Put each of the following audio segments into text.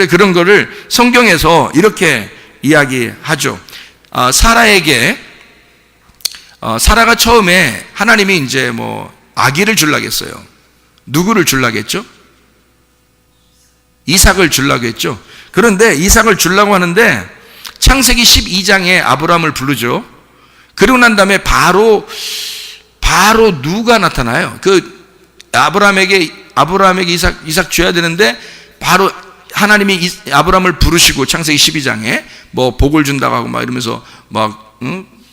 그런 거를 성경에서 이렇게 이야기하죠. 사라가 처음에 하나님이 이제 아기를 주려고 했어요. 누구를 주려고 했죠? 이삭을 주려고 했죠. 그런데 이삭을 주려고 하는데 창세기 12장에 아브라함을 부르죠. 그리고 난 다음에 바로 누가 나타나요? 아브라함에게 이삭 줘야 되는데 바로 하나님이 아브라함을 부르시고 창세기 12장에 복을 준다고 하고 이러면서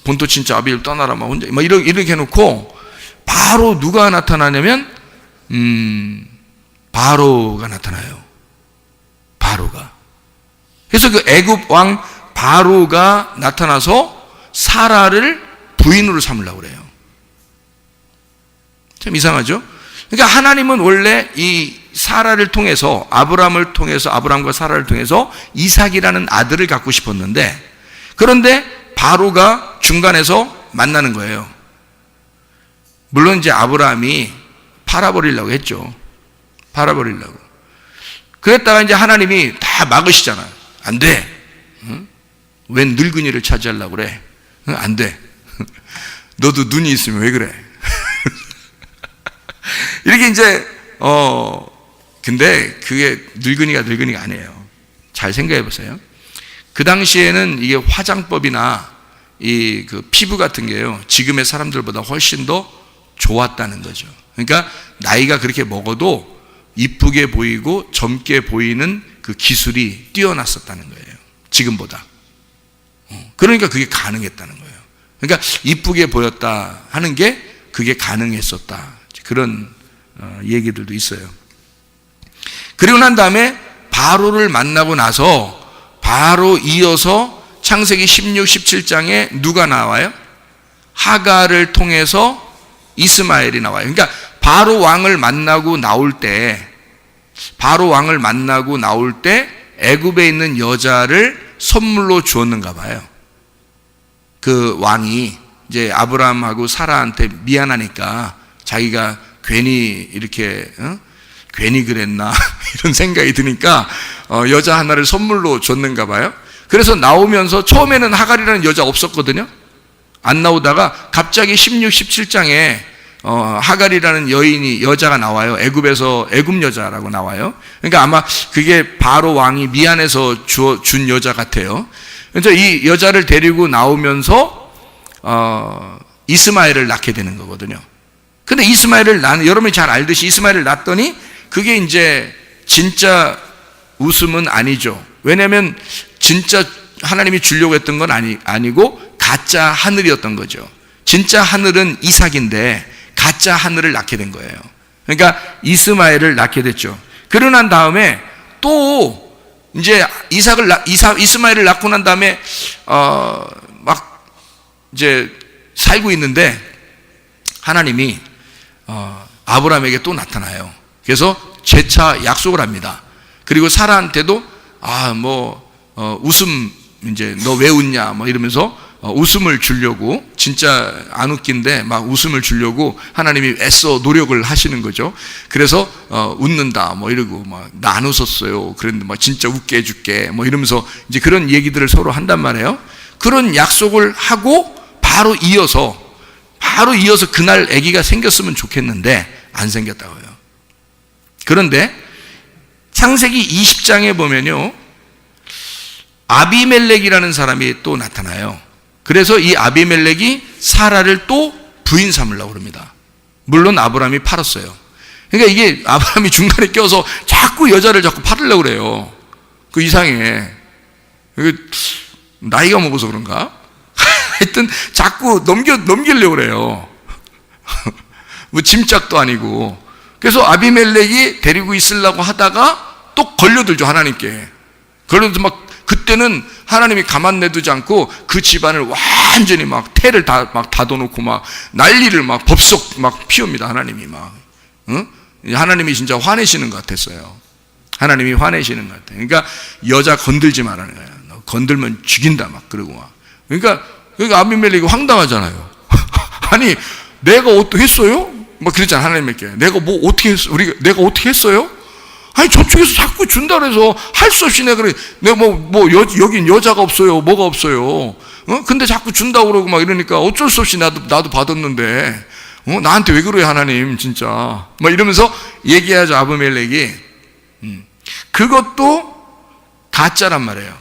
본토 친자 아비를 떠나라 혼자 이렇게 해놓고 바로 누가 나타나냐면 바로가 나타나요. 바로가. 그래서 그 애굽 왕 바로가 나타나서 사라를 부인으로 삼으려고 그래요. 참 이상하죠? 그러니까 하나님은 원래 이 사라를 통해서 아브라함과 사라를 통해서 이삭이라는 아들을 갖고 싶었는데, 그런데 바로가 중간에서 만나는 거예요. 물론 이제 아브라함이 팔아버리려고 했죠. 팔아버리려고. 그랬다가 이제 하나님이 다 막으시잖아요. 안 돼. 응? 웬 늙은이를 차지하려고 그래. 응? 안 돼. 너도 눈이 있으면 왜 그래. 이렇게 이제 근데 그게 늙은이가 아니에요. 잘 생각해 보세요. 그 당시에는 이게 화장법이나 그 피부 같은 게요, 지금의 사람들보다 훨씬 더 좋았다는 거죠. 그러니까 나이가 그렇게 먹어도 이쁘게 보이고 젊게 보이는 그 기술이 뛰어났었다는 거예요. 지금보다. 그러니까 그게 가능했다는 거예요. 그러니까 이쁘게 보였다 하는 게 그게 가능했었다. 그런 얘기들도 있어요. 그리고 난 다음에 바로를 만나고 나서 바로 이어서 창세기 16, 17장에 누가 나와요? 하갈을 통해서 이스마엘이 나와요. 그러니까 바로 왕을 만나고 나올 때 애굽에 있는 여자를 선물로 주었는가 봐요. 그 왕이 이제 아브라함하고 사라한테 미안하니까 자기가 괜히 이렇게 괜히 그랬나 이런 생각이 드니까 여자 하나를 선물로 줬는가 봐요. 그래서 나오면서 처음에는 하갈이라는 여자 없었거든요. 안 나오다가 갑자기 16, 17장에 하갈이라는 여자가 나와요. 애굽 여자라고 나와요. 그러니까 아마 그게 바로 왕이 미안해서 준 여자 같아요. 그래서 이 여자를 데리고 나오면서 이스마엘을 낳게 되는 거거든요. 근데 여러분이 잘 알듯이 이스마엘을 낳았더니 그게 이제 진짜 웃음은 아니죠. 왜냐하면 진짜 하나님이 주려고 했던 건 아니고 가짜 하늘이었던 거죠. 진짜 하늘은 이삭인데 가짜 하늘을 낳게 된 거예요. 그러니까 이스마엘을 낳게 됐죠. 그러고 난 다음에 또 이제 이스마엘을 낳고 난 다음에 막 이제 살고 있는데 하나님이 아브라함에게 또 나타나요. 그래서 재차 약속을 합니다. 그리고 사라한테도 웃음 이제 너 왜 웃냐 이러면서 웃음을 주려고, 진짜 안 웃긴데 막 웃음을 주려고 하나님이 애써 노력을 하시는 거죠. 그래서 웃는다 이러고 나 안 웃었어요. 그랬는데 진짜 웃게 해줄게 이러면서 이제 그런 얘기들을 서로 한단 말이에요. 그런 약속을 하고 바로 이어서 그날 아기가 생겼으면 좋겠는데 안 생겼다고요. 그런데 창세기 20장에 보면요, 아비멜렉이라는 사람이 또 나타나요. 그래서 이 아비멜렉이 사라를 또 부인 삼으려고 합니다. 물론 아브라함이 팔았어요. 그러니까 이게 아브라함이 중간에 껴서 자꾸 여자를 팔으려고 그래요. 그 이상해. 나이가 먹어서 그런가? 하여튼 자꾸 넘기려고 그래요. 짐짝도 아니고. 그래서 아비멜렉이 데리고 있으려고 하다가 또 걸려들죠, 하나님께. 걸려들서 그때는 하나님이 가만 내두지 않고 그 집안을 완전히 태를 다 닫아놓고 난리를 법석 피웁니다, 하나님이 하나님이 진짜 화내시는 것 같았어요. 하나님이 화내시는 것 같아요. 그러니까 여자 건들지 말라는 거예요. 너 건들면 죽인다 그러고 그러니까 아비멜렉이 황당하잖아요. 아니, 내가 어떻게 했어요? 그랬잖아, 하나님께. 내가 어떻게 했어? 내가 어떻게 했어요? 아니 저쪽에서 자꾸 준다 그래서 할 수 없이 내가 여긴 여자가 없어요, 뭐가 없어요. 근데 자꾸 준다고 그러고 막 이러니까 어쩔 수 없이 나도 받았는데 나한테 왜 그래요 하나님 진짜 막 이러면서 얘기하죠. 아비멜렉이. 그것도 가짜란 말이에요.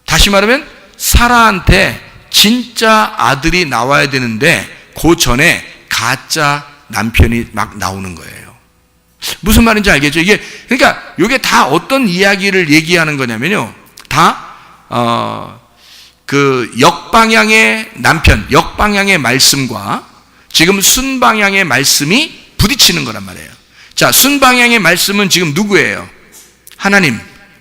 다시 말하면 사라한테 진짜 아들이 나와야 되는데 그 전에 가짜 남편이 막 나오는 거예요. 무슨 말인지 알겠죠? 그러니까 이게 다 어떤 이야기를 얘기하는 거냐면요. 다 그 역방향의 남편, 역방향의 말씀과 지금 순방향의 말씀이 부딪히는 거란 말이에요. 자, 순방향의 말씀은 지금 누구예요?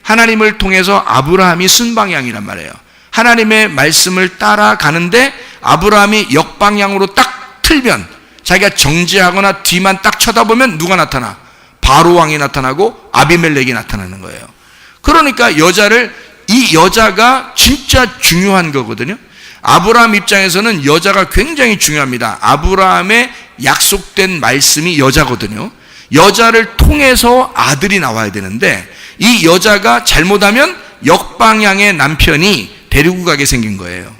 하나님을 통해서 아브라함이 순방향이란 말이에요. 하나님의 말씀을 따라가는데 아브라함이 역방향으로 딱 틀면 자기가 정지하거나 뒤만 딱 쳐다보면 누가 나타나? 바로 왕이 나타나고 아비멜렉이 나타나는 거예요. 그러니까 이 여자가 진짜 중요한 거거든요. 아브라함 입장에서는 여자가 굉장히 중요합니다. 아브라함의 약속된 말씀이 여자거든요. 여자를 통해서 아들이 나와야 되는데 이 여자가 잘못하면 역방향의 남편이 데리고 가게 생긴 거예요.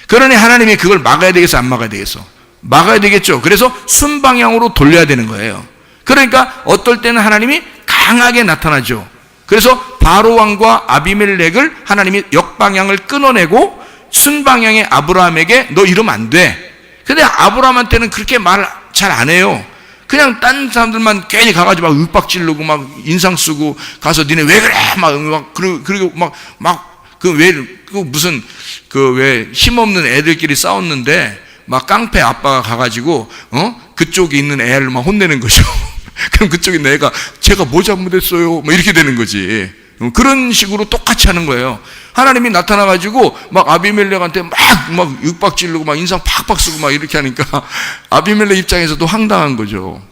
그러니 하나님이 그걸 막아야 되겠어, 안 막아야 되겠어? 막아야 되겠죠. 그래서 순방향으로 돌려야 되는 거예요. 그러니까 어떨 때는 하나님이 강하게 나타나죠. 그래서 바로 왕과 아비멜렉을 하나님이 역방향을 끊어내고 순방향의 아브라함에게 너 이러면 안 돼. 근데 아브라함한테는 그렇게 말 잘 안 해요. 그냥 딴 사람들만 괜히 가가지고 막 윽박지르고 막 인상 쓰고 가서 니네 왜 그래 그리고 왜 힘없는 애들끼리 싸웠는데 막 깡패 아빠가 가가지고 그쪽에 있는 애를 막 혼내는 거죠. 그럼 그쪽에 있는 애가 제가 뭐 잘못했어요? 뭐 이렇게 되는 거지. 그런 식으로 똑같이 하는 거예요. 하나님이 나타나가지고 막 아비멜렉한테 막 윽박지르고 막 인상 팍팍 쓰고 막 이렇게 하니까 아비멜렉 입장에서도 황당한 거죠.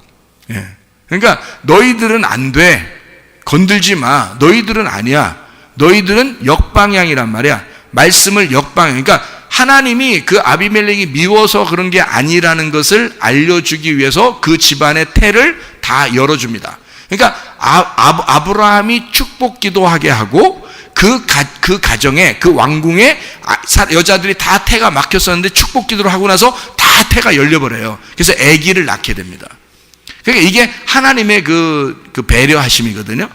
예. 그러니까 너희들은 안 돼. 건들지 마. 너희들은 아니야. 너희들은 역방향이란 말이야. 말씀을 역방향. 그러니까 하나님이 그 아비멜렉이 미워서 그런 게 아니라는 것을 알려주기 위해서 그 집안의 태를 다 열어줍니다. 그러니까 아브라함이 축복 기도하게 하고 그 가정에 그 왕궁에 여자들이 다 태가 막혔었는데 축복 기도를 하고 나서 다 태가 열려버려요. 그래서 아기를 낳게 됩니다. 그러니까 이게 하나님의 그 배려하심이거든요.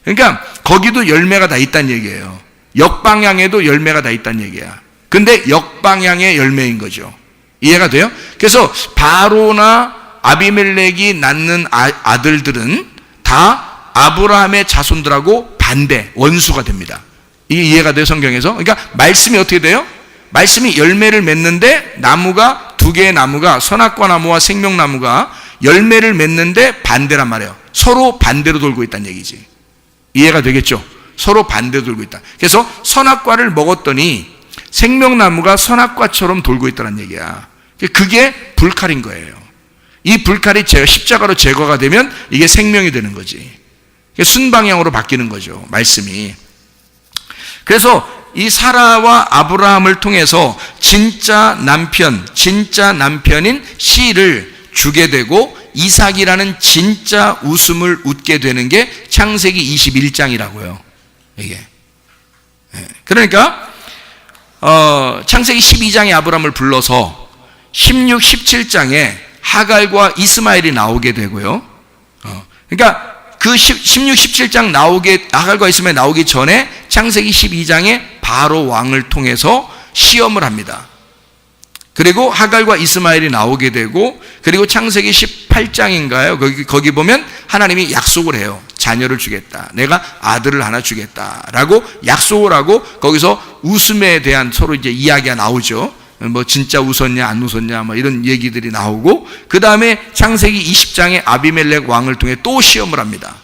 그러니까 거기도 열매가 다 있다는 얘기예요. 역방향에도 열매가 다 있다는 얘기야. 근데 역방향의 열매인 거죠. 이해가 돼요? 그래서 바로나 아비멜렉이 낳는 아들들은 다 아브라함의 자손들하고 반대, 원수가 됩니다. 이게 이해가 돼요, 성경에서? 그러니까 말씀이 어떻게 돼요? 말씀이 열매를 맺는데 나무가 두 개의 나무가 선악과 나무와 생명나무가 열매를 맺는데 반대란 말이에요. 서로 반대로 돌고 있다는 얘기지. 이해가 되겠죠? 서로 반대로 돌고 있다. 그래서 선악과를 먹었더니 생명나무가 선악과처럼 돌고 있다는 얘기야. 그게 불칼인 거예요. 이 불칼이 십자가로 제거가 되면 이게 생명이 되는 거지. 순방향으로 바뀌는 거죠, 말씀이. 그래서 이 사라와 아브라함을 통해서 진짜 남편인 씨를 주게 되고 이삭이라는 진짜 웃음을 웃게 되는 게 창세기 21장이라고요. 이게. 그러니까 창세기 12장에 아브라함을 불러서 16, 17장에 하갈과 이스마엘이 나오게 되고요. 그러니까 그 16, 17장 하갈과 이스마엘 나오기 전에 창세기 12장에 바로 왕을 통해서 시험을 합니다. 그리고 하갈과 이스마엘이 나오게 되고, 그리고 창세기 18장인가요? 거기 보면 하나님이 약속을 해요. 자녀를 주겠다. 내가 아들을 하나 주겠다라고 약속을 하고, 거기서 웃음에 대한 서로 이제 이야기가 나오죠. 뭐 진짜 웃었냐 안 웃었냐 뭐 이런 얘기들이 나오고, 그 다음에 창세기 20장에 아비멜렉 왕을 통해 또 시험을 합니다.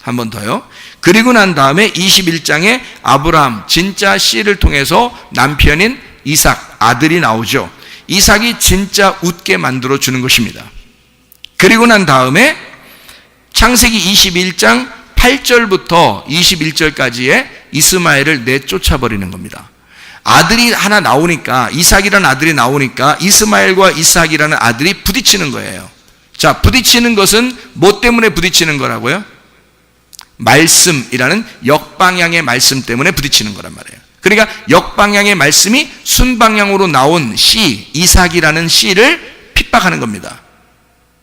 한 번 더요. 그리고 난 다음에 21장에 아브라함 진짜 씨를 통해서 남편인 이삭 아들이 나오죠. 이삭이 진짜 웃게 만들어 주는 것입니다. 그리고 난 다음에 창세기 21장 8절부터 21절까지의 이스마엘을 내쫓아 버리는 겁니다. 아들이 하나 나오니까, 이삭이라는 아들이 나오니까 이스마엘과 이삭이라는 아들이 부딪히는 거예요. 자, 부딪히는 것은 뭐 때문에 부딪히는 거라고요? 말씀이라는 역방향의 말씀 때문에 부딪히는 거란 말이에요. 그러니까 역방향의 말씀이 순방향으로 나온 씨, 이삭이라는 씨를 핍박하는 겁니다.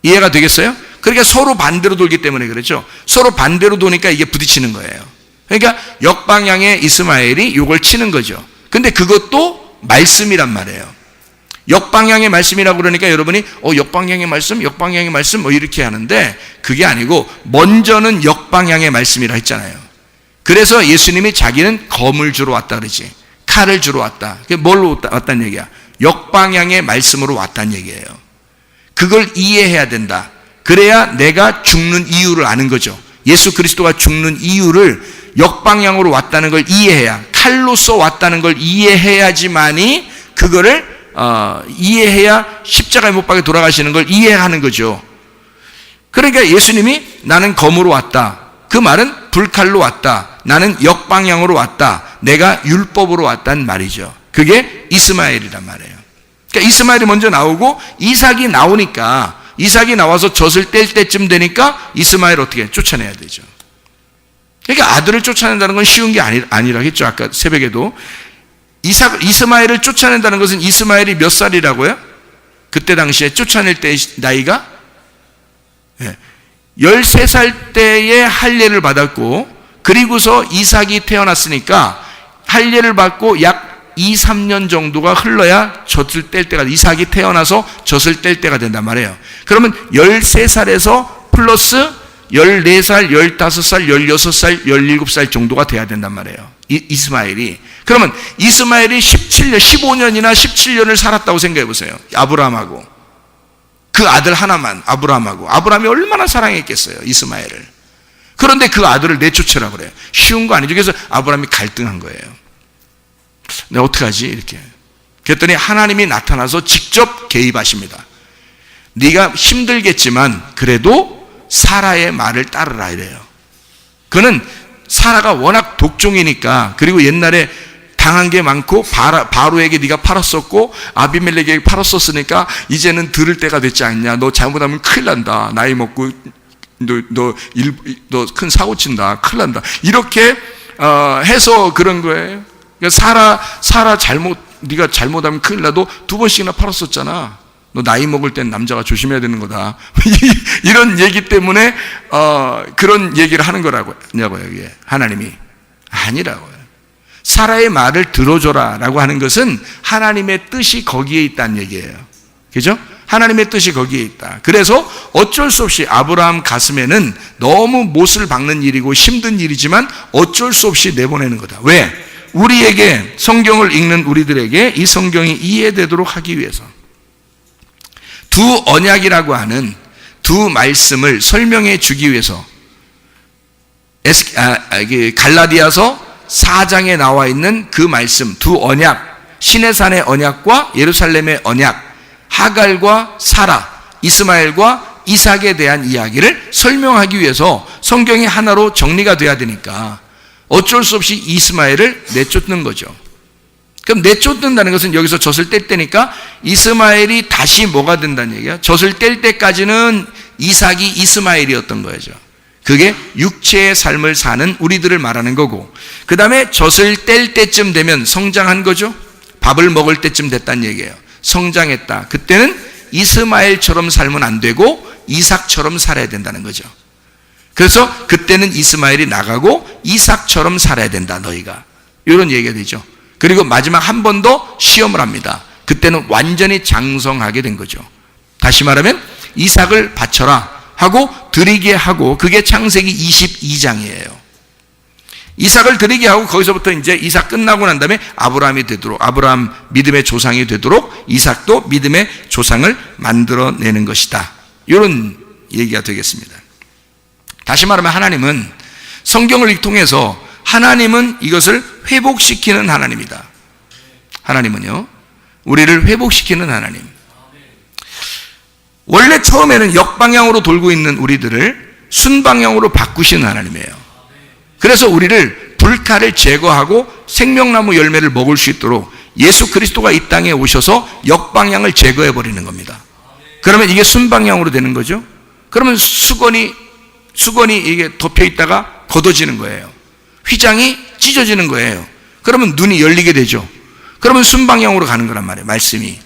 이해가 되겠어요? 그러니까 서로 반대로 돌기 때문에 그렇죠. 서로 반대로 도니까 이게 부딪히는 거예요. 그러니까 역방향의 이스마엘이 이걸 치는 거죠. 근데 그것도 말씀이란 말이에요. 역방향의 말씀이라고 그러니까 여러분이 역방향의 말씀 뭐 이렇게 하는데 그게 아니고 먼저는 역방향의 말씀이라 했잖아요. 그래서 예수님이 자기는 검을 주러 왔다 그러지. 칼을 주러 왔다. 그게 뭘로 왔다는 얘기야? 역방향의 말씀으로 왔다는 얘기예요. 그걸 이해해야 된다. 그래야 내가 죽는 이유를 아는 거죠. 예수 그리스도가 죽는 이유를 역방향으로 왔다는 걸 이해해야, 칼로서 왔다는 걸 이해해야지만이 그거를 이해해야 십자가에 못 박혀 돌아가시는 걸 이해하는 거죠. 그러니까 예수님이 나는 검으로 왔다. 그 말은 불칼로 왔다. 나는 역방향으로 왔다. 내가 율법으로 왔다는 말이죠. 그게 이스마엘이란 말이에요. 그러니까 이스마엘이 먼저 나오고 이삭이 나오니까, 이삭이 나와서 젖을 뗄 때쯤 되니까 이스마엘 어떻게 쫓아내야 되죠. 그러니까 아들을 쫓아낸다는 건 쉬운 게 아니라 했죠. 아까 새벽에도 이스마엘을 쫓아낸다는 것은 이스마엘이 몇 살이라고요? 그때 당시에 쫓아낼 때 나이가 13살 때에 할례를 받았고, 그리고서 이삭이 태어났으니까 할례를 받고 약 2-3년 정도가 흘러야 젖을 뗄 때가, 이삭이 태어나서 젖을 뗄 때가 된단 말이에요. 그러면 13살에서 플러스 14살, 15살, 16살, 17살 정도가 돼야 된단 말이에요. 이스마엘이. 그러면 이스마엘이 15년이나 17년을 살았다고 생각해 보세요. 아브라함하고. 그 아들 하나만, 아브라함하고. 아브라함이 얼마나 사랑했겠어요, 이스마엘을. 그런데 그 아들을 내쫓으라고 그래요. 쉬운 거 아니죠. 그래서 아브라함이 갈등한 거예요. 내가 어떡하지? 이렇게. 그랬더니 하나님이 나타나서 직접 개입하십니다. 네가 힘들겠지만 그래도 사라의 말을 따르라 이래요. 그는 사라가 워낙 독종이니까, 그리고 옛날에 당한 게 많고 바로에게 네가 팔았었고 아비멜렉에게 팔았었으니까 이제는 들을 때가 됐지 않냐. 너 잘못하면 큰일 난다. 나이 먹고 너 큰 사고 친다. 큰일 난다. 이렇게 해서 그런 거예요. 그러니까 사라 네가 잘못하면 큰일 나도 2번씩이나 팔았었잖아. 너 나이 먹을 땐 남자가 조심해야 되는 거다. 이런 얘기 때문에 그런 얘기를 하는 거라고요. 이게 하나님이 아니라고요. 사라의 말을 들어줘라 라고 하는 것은 하나님의 뜻이 거기에 있다는 얘기예요. 그죠? 하나님의 뜻이 거기에 있다. 그래서 어쩔 수 없이 아브라함 가슴에는 너무 못을 박는 일이고 힘든 일이지만 어쩔 수 없이 내보내는 거다. 왜? 우리에게, 성경을 읽는 우리들에게 이 성경이 이해되도록 하기 위해서, 두 언약이라고 하는 두 말씀을 설명해 주기 위해서 갈라디아서 4장에 나와 있는 그 말씀, 두 언약, 시내산의 언약과 예루살렘의 언약, 하갈과 사라, 이스마엘과 이삭에 대한 이야기를 설명하기 위해서 성경이 하나로 정리가 돼야 되니까 어쩔 수 없이 이스마엘을 내쫓는 거죠. 그럼 내쫓는다는 것은 여기서 젖을 뗄 때니까 이스마엘이 다시 뭐가 된다는 얘기야? 젖을 뗄 때까지는 이삭이 이스마엘이었던 거죠. 그게 육체의 삶을 사는 우리들을 말하는 거고, 그 다음에 젖을 뗄 때쯤 되면 성장한 거죠. 밥을 먹을 때쯤 됐다는 얘기예요. 성장했다. 그때는 이스마엘처럼 살면 안 되고 이삭처럼 살아야 된다는 거죠. 그래서 그때는 이스마엘이 나가고 이삭처럼 살아야 된다, 너희가. 이런 얘기가 되죠. 그리고 마지막 한 번 더 시험을 합니다. 그때는 완전히 장성하게 된 거죠. 다시 말하면 이삭을 바쳐라 하고 드리게 하고, 그게 창세기 22장이에요. 이삭을 드리게 하고 거기서부터 이제 이삭 끝나고 난 다음에 아브라함이 되도록, 아브라함 믿음의 조상이 되도록 이삭도 믿음의 조상을 만들어내는 것이다. 이런 얘기가 되겠습니다. 다시 말하면 하나님은, 성경을 통해서 하나님은 이것을 회복시키는 하나님이다. 하나님은요, 우리를 회복시키는 하나님. 원래 처음에는 역방향으로 돌고 있는 우리들을 순방향으로 바꾸시는 하나님이에요. 그래서 우리를 불칼을 제거하고 생명나무 열매를 먹을 수 있도록 예수 그리스도가 이 땅에 오셔서 역방향을 제거해 버리는 겁니다. 그러면 이게 순방향으로 되는 거죠. 그러면 수건이 수건이 이게 덮여 있다가 걷어지는 거예요. 휘장이 찢어지는 거예요. 그러면 눈이 열리게 되죠. 그러면 순방향으로 가는 거란 말이에요, 말씀이.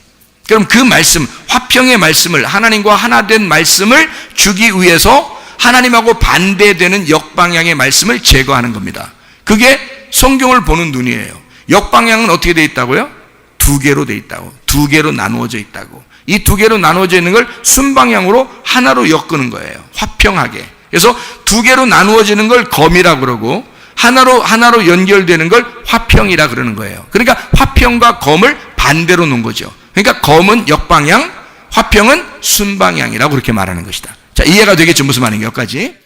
그럼 그 말씀, 화평의 말씀을, 하나님과 하나 된 말씀을 주기 위해서 하나님하고 반대되는 역방향의 말씀을 제거하는 겁니다. 그게 성경을 보는 눈이에요. 역방향은 어떻게 되어 있다고요? 두 개로 되어 있다고. 두 개로 나누어져 있다고. 이 두 개로 나누어져 있는 걸 순방향으로 하나로 엮는 거예요. 화평하게. 그래서 두 개로 나누어지는 걸 검이라고 그러고 하나로 연결되는 걸 화평이라 그러는 거예요. 그러니까 화평과 검을 반대로 놓은 거죠. 그러니까 검은 역방향, 화평은 순방향이라고 그렇게 말하는 것이다. 자, 이해가 되겠죠? 무슨 말인가 여기까지?